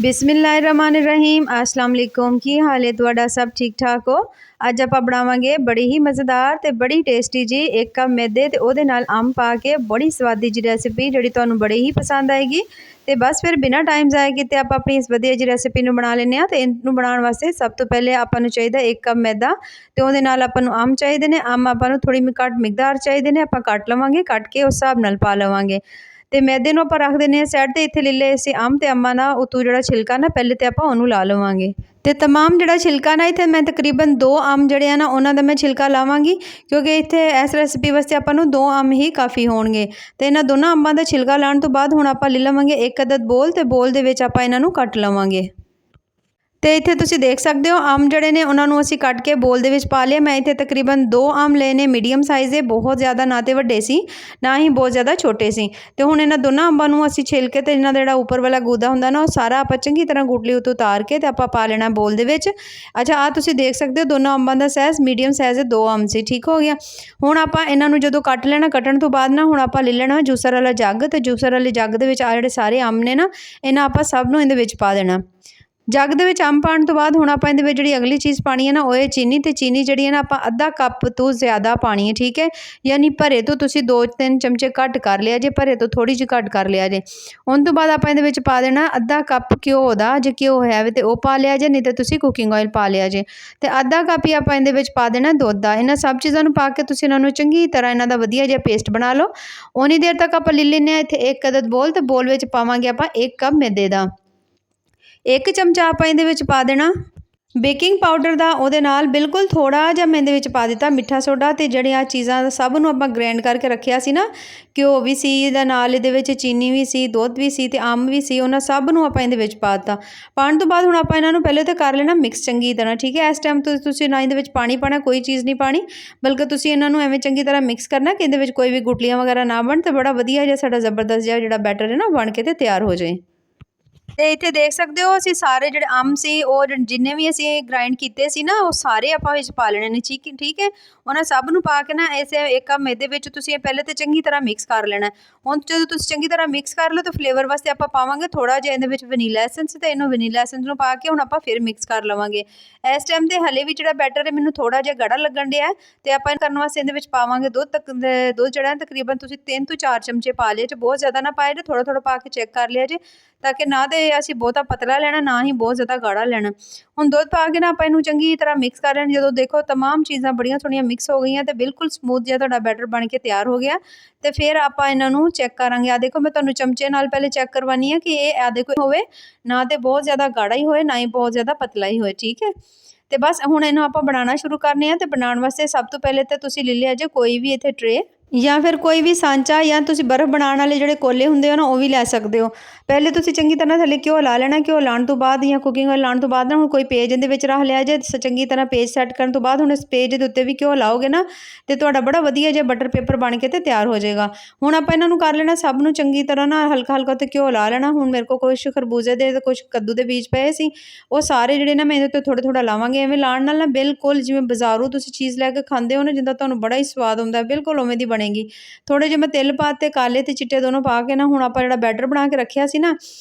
बिस्मिल्लाहिर्रहमानिर्रहीम अस्सलाम वालेकुम। की हाल है तुहाडा? सब ठीक ठाक हो? अज आप बनावांगे बड़ी ही मज़ेदार ते बड़ी टेस्टी जी एक कप मैदे ते ओहदे नाल अंब पा के बड़ी स्वादी जी रेसिपी जिहड़ी तुहानूं बड़ी ही पसंद आएगी। तो बस फिर बिना टाइम ज़ाया कीते आप अपनी इस वधिया जी रेसिपी नूं बना लैंदे आ। ते इहनूं बनाउण वास्ते सब तो पहले आपां नूं चाहीदा 1 कप मैदा ते ओहदे नाल आपां नूं अंब चाहीदे ने। अंब आपां नूं थोड़ी घट मिकदार चाहीदे ने, आपां कट लवांगे, कट के उस हिसाब नाल पा लवांगे। तो मैदे नूं आपां रख दिंदे आ साइड ते। इत्थे ले लए असीं अंब ते अंबां दा उत्तों जिहड़ा छिलका ना पहले ते आपां ओहनूं ला लवांगे। तो तमाम जिहड़ा छिलका ना इत्थे मैं तकरीबन 2 अंब जिहड़े आ ना उन्हां दा मैं छिलका लावांगी, क्योंकि इत्थे इस रेसिपी वास्ते आपां नूं 2 अंब ही काफ़ी होणगे। तो इन्हां दोनों अंबां दा छिलका लाउण तो बाद हुण आपां ले लवांगे 1 अदद बोल, ते बोल दे विच आपां इन्हां नूं कट लवांगे। तो इत्थे तुसीं देख सकते हो अंब जिहड़े ने उन्हां नूं असीं कट के बोल दे विच पा लिया। मैं इत्थे तकरीबन 2 अंब लए ने मीडियम साइज़ दे, बहुत ज़्यादा ना तो वड्डे सी ना ही बहुत ज़्यादा छोटे सी। तो हुण इन्हां दोनों अंबां नूं असीं छिल के ते इन्हां दा जिहड़ा उपर वाला गूदा हुंदा ना ओह सारा आपां चंगी तरह गुठली उत्तों उतार के ते आपां पा लेना बोल दे विच। अच्छा आ तुसीं देख सकते हो दोनों अंबां दा साइज़ मीडियम साइज़ दे 2 अंब सी, ठीक हो गया। हुण आपां इन्हां नूं जदों कट लेना, कट्टण तो बाद ना हुण आपां ले लेना जूसर वाला जग, ते जूसर वाले जग दे विच आ जिहड़े सारे अंब ने ना इन्हां आपां सब नूं इहदे विच पा देना। जग दे विच अंब पाउण तो बाद हुण आपां इहदे विच जिहड़ी अगली चीज़ पानी है ना ओह है चीनी। ते चीनी जिहड़ी है ना आपां अद्धा कप तो ज़्यादा पानी है, ठीक है। यानी भरे तो तुसीं 2-3 चमचे घट कर लिया जे, भरे तो थोड़ी जी घट कर लिया जे। उन तो बाद आपां इहदे विच पा देना अद्धा कप घ्यो दा, जे घ्यो है ते ओह पा लिया जे, नहीं ते तुसीं कुकिंग ऑयल पा लिया जे। ते अद्धा कप ही आपां इहदे विच पा देना दुध दा। इन्हां सब चीज़ां नूं पा के तुसीं इन्हां नूं चंगी तरह इन्हां दा वधिया जिहा पेस्ट बना लो। उन्नी देर तक आपां ले लैंदे आ इत्थे 1 अदद बोल, ते बोल विच पावांगे आपां 1 कप मैदे दा। 1 चमचा आपां इहदे विच पा देना बेकिंग पाउडर दा, ओहदे नाल बिल्कुल थोड़ा जिहा मैं इहदे विच पा दित्ता मिठा सोडा। ते जिहड़ियां चीज़ां सब नूं आपां ग्राइंड करके रखिया सी ना, घ्यो भी सी ते नाल इहदे विच चीनी भी सी, दुध भी सी ते अंब भी सी, उन्हां सब नूं आपां इहदे विच पा दित्ता। पाउण तो बाद हुण आपां इन्हां नूं पहले ते कर लेना मिक्स चंगी तरह, ठीक है। इस टाइम तुसीं ना इहदे विच पानी पाना, कोई चीज़ नहीं पानी, बल्कि तुसीं इन्हां नूं एवें चंगी तरह मिक्स करना कि इहदे विच कोई भी गुठलियां वगैरह ना बण, ते बड़ा वधिया जिहा साडा जबरदस्त जिहा जिहड़ा बैटर है ना बण के ते तैयार हो जाए। तो इत्थे देख सकते हो असीं सारे जिहड़े अंब सी और जिन्ने भी असीं ग्राइंड कीते सी ना, वो सारे आपां विच पा लेने ने, ठीक है। उन्हां सब नूं पा के ना इस 1 कप मैदे विच तुसीं पहले ते चंगी तरह मिक्स कर लेना। हुण जदों तुसीं चंगी तरह मिक्स कर लो तो फ्लेवर वास्ते आपां पावांगे थोड़ा जिहा इहदे विच वनीला एसेंस, ते इहनूं वनीला एसेंस नूं पा के हुण आपां फिर मिक्स कर लवांगे। इस टाइम ते हले भी जिहड़ा बैटर है मैनूं थोड़ा जिहा गाढ़ा लगण डिया है, ते आपां करन वास्ते इहदे विच पावांगे दुध। दुध जिहड़ा है तकरीबन तुसीं 3 ਤੋਂ 4 चमचे पा लिया जे, बहुत ज़्यादा ना पाया जे, थोड़ा थोड़ा पा के चेक कर लिया जे, ताकि ना तो असीं बहुता पतला लेना ना ही बहुत ज़्यादा गाढ़ा लेना। हुण दुध पा के ना आपां इहनूं चंगी तरह मिक्स कर लेना। जदों देखो तमाम चीज़ां बड़ियां सोहणियां मिक्स हो गईयां ते बिल्कुल स्मूथ जिहा तुहाडा बैटर बण के तैयार हो गया। ते फिर आपां इन्हां नूं चैक करांगे। आ देखो मैं तुहानूं चमचे नाल पहले चैक करवानी है कि ये आ देखो होवे ना तो बहुत ज़्यादा गाढ़ा ही होए ना ही बहुत ज़्यादा पतला ही होए, ठीक है। तो बस हुण इहनूं आपां बनाना शुरू करने आ। ते बनाउण वास्ते सब तो पहले तो तुसीं ले लिया जे कोई भी इत्थे ट्रे या फिर कोई भी सांचा, या तुसीं बर्फ बनाउण वाले जिहड़े कोले हुंदे हो ना वो भी लै सकदे हो। पहले तुसीं चंगी तरह थल्ले घ्यो ला लेना। घ्यो लाउण तो बाद या कुकिंग ऑयल लाउण तो बाद ना हुण कोई पेज इहदे विच रख लिया जे। चंगी तरह पेज सैट करन तो बाद हुण इस पेज दे उत्ते भी घ्यो लाओगे ना ते तुहाडा बड़ा वधिया जिहा बटर पेपर बण के ते तैयार हो जाएगा। हुण आपां इन्हां नूं कर लेना सब नूं चंगी तरह ना हल्का हल्का उत्ते घ्यो ला लेना। हुण मेरे कोल कुछ खरबूजे दे ते कुछ कद्दू दे बीज पए सी, वो सारे जिहड़े ना मैं इहदे उत्ते थोड़ा थोड़ा लावांगे। इवें लाउण नाल ना बिल्कुल जिवें बाज़ारों तुसीं चीज़ लैके खांदे हो ना, जिद्दां तुहानूं बड़ा ही स्वाद आउंदा है, बिल्कुल उवें दी बनेगी। थोड़े जे मैं तिल पाते, काले ते चिट्टे दोनों पा के ना हुण आपां जिहड़ा बैटर बना के रखिया सी ना,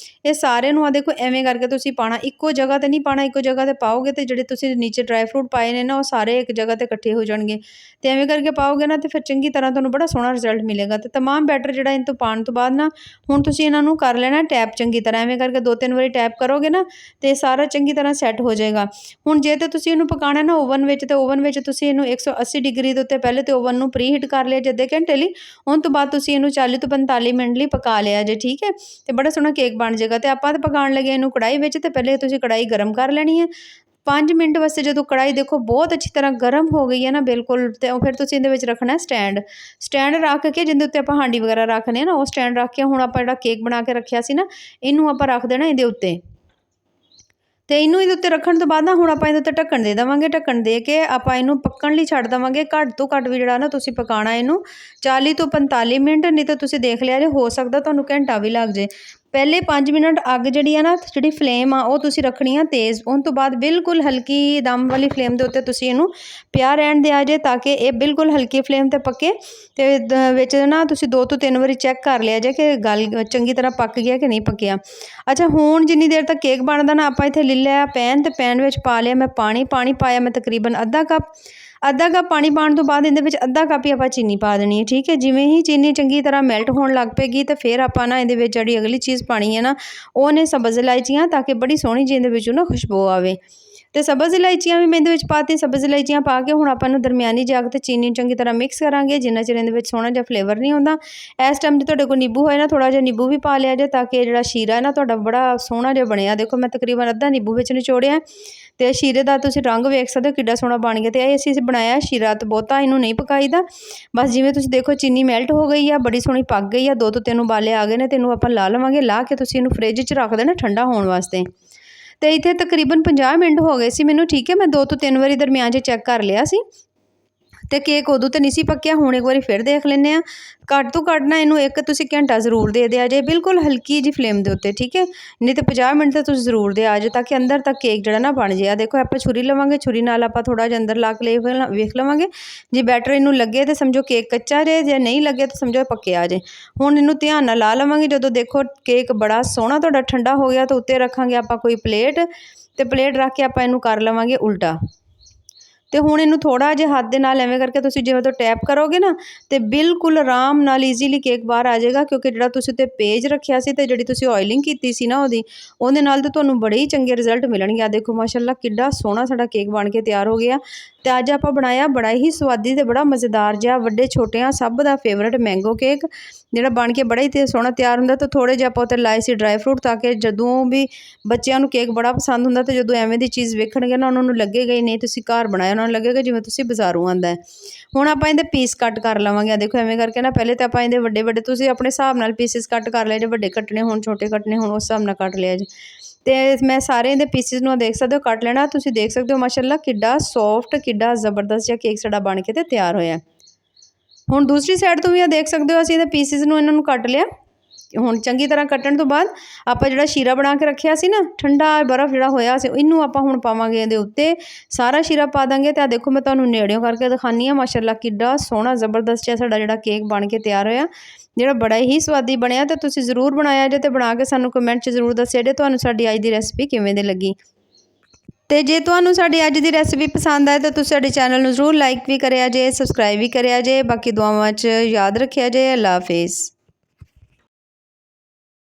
ये सारे नूं आ देखो एवें करके तुसीं पाना। इक्को जगह ते नहीं पाना, इक्को जगह ते पाओगे ते जिहड़े तुसीं नीचे ड्राई फ्रूट पाए ने ना वो सारे एक जगह ते इकट्ठे हो जाणगे। ते एवें करके पाओगे ना तो फिर चंगी तरह तुहानूं बड़ा सोहना रिजल्ट मिलेगा। ते तमाम बैटर जिहड़ा इन तो पाउण तो बाद ना हुण तुसीं इन्हां नूं कर लेना टैप चंगी तरह। एवें करके 2-3 वारी टैप करोगे ना तो सारा चंगी तरह सैट हो जाएगा। हुण जे ते तुसीं इहनूं पकाना ना ओवन विच, ते ओवन विच तुसीं इहनूं 180 डिग्री दे उत्ते पहले ते ओवन नूं प्री हीट कर लिया जे अद्धे घंटे लई। उन तो बाद तुसीं इहनूं 40 ਤੋਂ 45 मिनट लई पका लिया जे, ठीक है। तो बड़ा सोहना केक बन जाएगा। तो आपां ते पकाउण लगे इहनूं कढ़ाई विच, ते पहले तुसीं कढ़ाई गरम कर लैनी है। 5 मिनट वास्ते जदों कढ़ाई देखो बहुत अच्छी तरह गर्म हो गई है ना बिल्कुल, तो फिर तुसीं इहदे विच रखना स्टैंड। स्टैंड रख के जिहदे उत्ते आपां हांडी वगैरह रखने आ ना, वो स्टैंड रख के हुण आपां जिहड़ा केक बना के रखिया सी ना, इहनूं आपां रख देना इहदे उत्ते। तो इनू इहदे उत्ते रखण तो बाद ना हुण आपां इहदे उत्ते ढक्कन दे देवांगे। ढक्कन दे के आपां इहनूं पक्कण लई छड्ड देवांगे। घੱਟ ਤੋਂ घੱਟ भी जिहड़ा ना तुसीं पकाना इहनूं 40 ਤੋਂ 45 मिनट, नहीं तो तुसीं देख लिया जे हो सकदा तुहानूं घंटा भी लग जाए। ਪਹਿਲੇ 5 ਮਿੰਟ ਅੱਗ ਜਿਹੜੀ ਆ ਨਾ, ਜਿਹੜੀ ਫਲੇਮ ਆ ਉਹ ਤੁਸੀਂ ਰੱਖਣੀ ਆ ਤੇਜ਼। ਉਸ ਤੋਂ ਬਾਅਦ ਬਿਲਕੁਲ ਹਲਕੀ ਦਮ ਵਾਲੀ ਫਲੇਮ ਦੇ ਉੱਤੇ ਤੁਸੀਂ ਇਹਨੂੰ ਪਿਆ ਰਹਿਣ ਦਿਆ ਜੇ, ਤਾਂ ਕਿ ਇਹ ਬਿਲਕੁਲ ਹਲਕੀ ਫਲੇਮ 'ਤੇ ਪੱਕੇ। ਅਤੇ ਵਿੱਚ ਨਾ ਤੁਸੀਂ 2 ਤੋਂ 3 ਵਾਰੀ ਚੈੱਕ ਕਰ ਲਿਆ ਜੇ ਕਿ ਗੱਲ ਚੰਗੀ ਤਰ੍ਹਾਂ ਪੱਕ ਗਿਆ ਕਿ ਨਹੀਂ ਪੱਕਿਆ। ਅੱਛਾ, ਹੁਣ ਜਿੰਨੀ ਦੇਰ ਤੱਕ ਕੇਕ ਬਣਦਾ ਨਾ, ਆਪਾਂ ਇੱਥੇ ਲੈ ਲਿਆ ਪੈਨ, ਅਤੇ ਪੈਨ ਵਿੱਚ ਪਾ ਲਿਆ ਮੈਂ ਪਾਣੀ ਪਾਇਆ ਮੈਂ ਤਕਰੀਬਨ ਅੱਧਾ ਕੱਪ ਪਾਣੀ ਪਾਉਣ ਤੋਂ ਬਾਅਦ ਇਹਦੇ ਵਿੱਚ ਅੱਧਾ ਕੱਪ ਹੀ ਆਪਾਂ ਚੀਨੀ ਪਾ ਦੇਣੀ ਹੈ, ਠੀਕ ਹੈ। ਜਿਵੇਂ ਹੀ ਚੀਨੀ ਚੰਗੀ ਤਰ੍ਹਾਂ ਮੈਲਟ ਹੋਣ ਲੱਗ ਪਏਗੀ, ਅਤੇ ਫਿਰ ਆਪਾਂ ਨਾ ਇਹਦੇ ਵਿੱਚ ਜਿਹੜੀ ਅਗਲੀ ਚੀਜ਼ ਪਾਣੀ ਹੈ ਨਾ, ਉਹ ਨੇ ਸਬਜ਼ ਇਲਾਇਚੀਆਂ, ਤਾਂ ਕਿ ਬੜੀ ਸੋਹਣੀ ਜਿਹੀ ਇਹਦੇ ਵਿੱਚੋਂ ਨਾ ਖੁਸ਼ਬੂ ਆਵੇ। ਅਤੇ ਸਬਜ਼ ਇਲਾਇਚੀਆਂ ਵੀ ਮੈਂ ਇਹਦੇ ਵਿੱਚ ਪਾਤੀ। ਸਬਜ਼ ਇਲਾਇਚੀਆਂ ਪਾ ਕੇ ਹੁਣ ਆਪਾਂ ਇਹਨੂੰ ਦਰਮਿਆਨੀ ਜਾਗ 'ਤੇ ਚੀਨੀ ਚੰਗੀ ਤਰ੍ਹਾਂ ਮਿਕਸ ਕਰਾਂਗੇ, ਜਿੰਨਾ ਚਿਰ ਇਹਦੇ ਵਿੱਚ ਸੋਹਣਾ ਜਿਹਾ ਫਲੇਵਰ ਨਹੀਂ ਆਉਂਦਾ। ਇਸ ਟਾਈਮ 'ਤੇ ਤੁਹਾਡੇ ਕੋਲ ਨਿੰਬੂ ਹੋਏ ਨਾ, ਥੋੜ੍ਹਾ ਜਿਹਾ ਨਿੰਬੂ ਵੀ ਪਾ ਲਿਆ ਜੇ, ਤਾਂ ਕਿ ਜਿਹੜਾ ਸ਼ੀਰਾ ਨਾ ਤੁਹਾਡਾ ਬੜਾ ਸੋਹਣਾ ਜਿਹਾ ਬਣਿਆ। ਦੇਖੋ ਮੈਂ ਤਕਰੀਬਨ ਅੱਧਾ ਨਿੰਬੂ ਵਿੱਚ ਨਿਚੋੜਿਆ, ਅਤੇ ਸ਼ੀਰੇ ਦਾ ਤੁਸੀਂ ਰੰਗ ਵੇਖ ਸਕਦੇ ਹੋ ਕਿੱਡਾ ਸੋਹਣਾ ਬਣ ਗਿਆ। ਅਤੇ ਇਹ ਅਸੀਂ ਬਣਾਇਆ ਸ਼ੀਰਾ, ਤਾਂ ਬਹੁਤਾ ਇਹਨੂੰ ਨਹੀਂ ਪਕਾਈਦਾ। ਬਸ ਜਿਵੇਂ ਤੁਸੀਂ ਦੇਖੋ ਚੀਨੀ ਮੈਲਟ ਹੋ ਗਈ ਆ, ਬੜੀ ਸੋਹਣੀ ਪੱਕ ਗਈ ਆ, 2 ਤੋਂ 3 ਉਬਾਲੇ ਆ ਗਏ ਨੇ, ਅਤੇ ਇਹਨੂੰ ਆਪਾਂ ਲਾ ਲਵਾਂਗੇ। ਲਾ ਕੇ ਤੁਸੀਂ ਇਹਨੂੰ ਫਰਿੱਜ 'ਚ ਰੱਖ ਦੇਣਾ ਠੰਡਾ ਹੋਣ ਵਾਸਤੇ। ਅਤੇ ਇੱਥੇ ਤਕਰੀਬਨ 50 ਮਿੰਟ ਹੋ ਗਏ ਸੀ ਮੈਨੂੰ, ਠੀਕ ਹੈ। ਮੈਂ 2 ਤੋਂ 3 ਵਾਰੀ ਦਰਮਿਆਨ 'ਚ ਚੈੱਕ ਕਰ ਲਿਆ ਸੀ, ਅਤੇ ਕੇਕ ਉਦੋਂ ਤਾਂ ਨਹੀਂ ਸੀ ਪੱਕਿਆ। ਹੁਣ ਇੱਕ ਵਾਰੀ ਫਿਰ ਦੇਖ ਲੈਂਦੇ ਹਾਂ। ਘੱਟ ਤੋਂ ਘੱਟ ਨਾ ਇਹਨੂੰ 1 ਤੁਸੀਂ ਘੰਟਾ ਜ਼ਰੂਰ ਦੇ ਦਿਆ ਜੇ, ਬਿਲਕੁਲ ਹਲਕੀ ਜਿਹੀ ਫਲੇਮ ਦੇ ਉੱਤੇ, ਠੀਕ ਹੈ। ਨਹੀਂ ਤਾਂ 50 ਮਿੰਟ ਤਾਂ ਤੁਸੀਂ ਜ਼ਰੂਰ ਦਿਆ ਜੇ, ਤਾਂ ਕਿ ਅੰਦਰ ਤੱਕ ਕੇਕ ਜਿਹੜਾ ਨਾ ਬਣ ਜਾਏ। ਦੇਖੋ ਆਪਾਂ ਛੁਰੀ ਲਵਾਂਗੇ, ਛੁਰੀ ਨਾਲ ਆਪਾਂ ਥੋੜ੍ਹਾ ਜਿਹਾ ਅੰਦਰ ਲਾ ਕੇ ਵੇਖ ਲਵਾਂਗੇ। ਜੇ ਬੈਟਰ ਇਹਨੂੰ ਲੱਗੇ ਤਾਂ ਸਮਝੋ ਕੇਕ ਕੱਚਾ ਜੇ, ਜੇ ਨਹੀਂ ਲੱਗੇ ਤਾਂ ਸਮਝੋ ਪੱਕਿਆ ਜੇ। ਹੁਣ ਇਹਨੂੰ ਧਿਆਨ ਨਾਲ ਲਾ ਲਵਾਂਗੇ। ਜਦੋਂ ਦੇਖੋ ਕੇਕ ਬੜਾ ਸੋਹਣਾ ਤੁਹਾਡਾ ਠੰਡਾ ਹੋ ਗਿਆ, ਤਾਂ ਉੱਤੇ ਰੱਖਾਂਗੇ ਆਪਾਂ ਕੋਈ ਪਲੇਟ, ਅਤੇ ਪਲੇਟ ਰੱਖ ਕੇ ਆਪਾਂ ਇਹਨੂੰ ਕਰ ਲਵਾਂਗੇ ਉਲਟਾ। ਅਤੇ ਹੁਣ ਇਹਨੂੰ ਥੋੜ੍ਹਾ ਜਿਹਾ ਹੱਥ ਦੇ ਨਾਲ ਐਵੇਂ ਕਰਕੇ ਤੁਸੀਂ ਜਿਵੇਂ ਤੋਂ ਟੈਪ ਕਰੋਗੇ ਨਾ, ਅਤੇ ਬਿਲਕੁਲ ਆਰਾਮ ਨਾਲ ਈਜ਼ੀਲੀ ਕੇਕ ਬਾਹਰ ਆ ਜਾਏਗਾ। ਕਿਉਂਕਿ ਜਿਹੜਾ ਤੁਸੀਂ ਉੱਤੇ ਪੇਜ ਰੱਖਿਆ ਸੀ, ਅਤੇ ਜਿਹੜੀ ਤੁਸੀਂ ਆਇਲਿੰਗ ਕੀਤੀ ਸੀ ਨਾ ਉਹਦੇ ਨਾਲ ਤਾਂ ਤੁਹਾਨੂੰ ਬੜੇ ਹੀ ਚੰਗੇ ਰਿਜ਼ਲਟ ਮਿਲਣਗੇ। ਆ ਦੇਖੋ ਮਾਸ਼ਾਅੱਲਾ ਕਿੱਡਾ ਸੋਹਣਾ ਸਾਡਾ ਕੇਕ ਬਣ ਕੇ ਤਿਆਰ ਹੋ ਗਿਆ। ਅਤੇ ਅੱਜ ਆਪਾਂ ਬਣਾਇਆ ਬੜਾ ਹੀ ਸਵਾਦੀ ਅਤੇ ਬੜਾ ਮਜ਼ੇਦਾਰ ਜਿਹਾ, ਵੱਡੇ ਛੋਟਿਆਂ ਸਭ ਦਾ ਫੇਵਰਟ ਮੈਂਗੋ ਕੇਕ, ਜਿਹੜਾ ਬਣ ਕੇ ਬੜਾ ਹੀ ਸੋਹਣਾ ਤਿਆਰ ਹੁੰਦਾ। ਤਾਂ ਥੋੜ੍ਹੇ ਜਿਹੇ ਆਪਾਂ ਉੱਤੇ ਲਾਏ ਸੀ ਡਰਾਈ ਫਰੂਟ, ਤਾਂ ਕਿ ਜਦੋਂ ਵੀ ਬੱਚਿਆਂ ਨੂੰ ਕੇਕ ਬੜਾ ਪਸੰਦ ਹੁੰਦਾ, ਅਤੇ ਜਦੋਂ ਐਵੇਂ ਦੀ ਚੀਜ਼ ਵੇਖਣਗੇ ਨਾ, ਉਹਨਾਂ ਨੂੰ ਲੱਗੇਗਾ ਹੀ ਨਹੀਂ ਤੁਸੀਂ ਘਰ ਬਣਾਇਆ, ਉਹਨਾਂ ਨੂੰ ਲੱਗੇਗਾ ਜਿਵੇਂ ਤੁਸੀਂ ਬਾਜ਼ਾਰੋਂ ਆਂਦਾ ਹੈ। ਹੁਣ ਆਪਾਂ ਇਹਦੇ ਪੀਸ ਕੱਟ ਕਰ ਲਵਾਂਗੇ। ਦੇਖੋ ਐਵੇਂ ਕਰਕੇ ਨਾ, ਪਹਿਲੇ ਤਾਂ ਆਪਾਂ ਇਹਦੇ ਵੱਡੇ ਤੁਸੀਂ ਆਪਣੇ ਹਿਸਾਬ ਨਾਲ ਪੀਸਿਸ ਕੱਟ ਕਰ ਲਿਆ ਜੇ, ਵੱਡੇ ਕੱਟਣੇ ਹੋਣ ਛੋਟੇ ਕੱਟਣੇ ਹੋਣ ਉਸ ਹਿਸਾਬ ਨਾਲ ਕੱਟ ਲਿਆ ਜੇ। ਅਤੇ ਮੈਂ ਸਾਰੇ ਇਹਦੇ ਪੀਸਿਸ ਨੂੰ ਦੇਖ ਸਕਦੇ ਹੋ ਕੱਟ ਲੈਣਾ। ਤੁਸੀਂ ਦੇਖ ਸਕਦੇ ਹੋ ਮਾਸ਼ਾਅੱਲਾ ਕਿੱਡਾ ਸੌਫਟ, ਕਿੱਡਾ ਜ਼ਬਰਦਸਤ ਜਿਹਾ ਕੇਕ ਸਾਡਾ ਬਣ ਕੇ ਤੇ ਤਿਆਰ ਹੋਇਆ। ਹੁਣ ਦੂਸਰੀ ਸਾਈਡ ਤੋਂ ਵੀ ਆ ਦੇਖ ਸਕਦੇ ਹੋ, ਅਸੀਂ ਇਹਦੇ ਪੀਸਿਸ ਨੂੰ ਇਹਨਾਂ ਨੂੰ ਕੱਟ ਲਿਆ। ਹੁਣ ਚੰਗੀ ਤਰ੍ਹਾਂ ਕੱਟਣ ਤੋਂ ਬਾਅਦ ਆਪਾਂ ਜਿਹੜਾ ਸ਼ੀਰਾ ਬਣਾ ਕੇ ਰੱਖਿਆ ਸੀ ਨਾ, ਠੰਡਾ ਬਰਫ਼ ਜਿਹੜਾ ਹੋਇਆ ਸੀ, ਇਹਨੂੰ ਆਪਾਂ ਹੁਣ ਪਾਵਾਂਗੇ ਇਹਦੇ ਉੱਤੇ। ਸਾਰਾ ਸ਼ੀਰਾ ਪਾ ਦਾਂਗੇ। ਅਤੇ ਆ ਦੇਖੋ ਮੈਂ ਤੁਹਾਨੂੰ ਨੇੜਿਓਂ ਕਰਕੇ ਦਿਖਾਉਂਦੀ ਹਾਂ, ਮਾਸ਼ਾਅੱਲਾ ਕਿੱਡਾ ਸੋਹਣਾ ਜ਼ਬਰਦਸਤ ਜਿਹਾ ਸਾਡਾ ਜਿਹੜਾ ਕੇਕ ਬਣ ਕੇ ਤਿਆਰ ਹੋਇਆ, ਜਿਹੜਾ ਬੜਾ ਹੀ ਸਵਾਦੀ ਬਣਿਆ। ਅਤੇ ਤੁਸੀਂ ਜ਼ਰੂਰ ਬਣਾਇਆ ਜੇ, ਅਤੇ ਬਣਾ ਕੇ ਸਾਨੂੰ ਕਮੈਂਟ 'ਚ ਜ਼ਰੂਰ ਦੱਸਿਆ ਜੇ ਤੁਹਾਨੂੰ ਸਾਡੀ ਅੱਜ ਦੀ ਰੈਸਪੀ ਕਿਵੇਂ ਦੀ ਲੱਗੀ। ਅਤੇ ਜੇ ਤੁਹਾਨੂੰ ਸਾਡੀ ਅੱਜ ਦੀ ਰੈਸਪੀ ਪਸੰਦ ਆਏ, ਤਾਂ ਤੁਸੀਂ ਸਾਡੇ ਚੈਨਲ ਨੂੰ ਜ਼ਰੂਰ ਲਾਈਕ ਵੀ ਕਰਿਆ ਜੇ, ਸਬਸਕ੍ਰਾਈਬ ਵੀ ਕਰਿਆ ਜੇ। ਬਾਕੀ ਦੁਆਵਾਂ 'ਚ ਯਾਦ ਰੱਖਿਆ ਜੇ। ਅੱਲਾ ਹਾਫਿਜ਼।